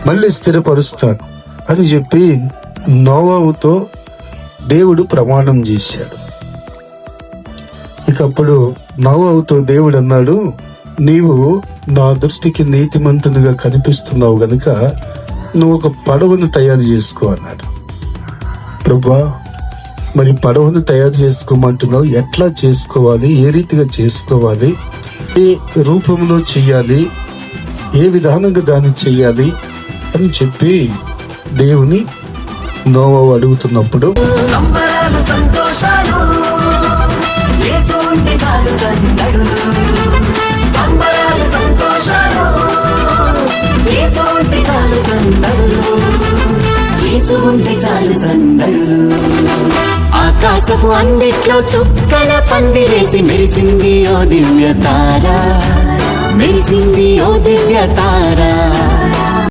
మళ్ళీ స్థిరపరుస్తాను అని చెప్పి నోవాహుతో దేవుడు ప్రమాణం చేశాడు. ఇకప్పుడు నోవాహుతో దేవుడు అన్నాడు, నీవు నా దృష్టికి నీతిమంతునిగా కనిపిస్తున్నావు గనుక నువ్వు ఒక పడవను తయారు చేసుకో అన్నాడు. ప్రభువా, మరి పడవను తయారు చేసుకోమంటున్నావు, ఎట్లా చేసుకోవాలి, ఏ రీతిగా చేసుకోవాలి, ఏ రూపంలో చెయ్యాలి, ఏ విధానంగా దాన్ని చెయ్యాలి అని చెప్పి దేవుని నోవాహు అడుగుతున్నప్పుడు ఆకాశపు అందిట్లో చుక్కల పందిరేసి మెరిసింది ఓ దివ్య తార, మెరిసింది ఓ దివ్య తార.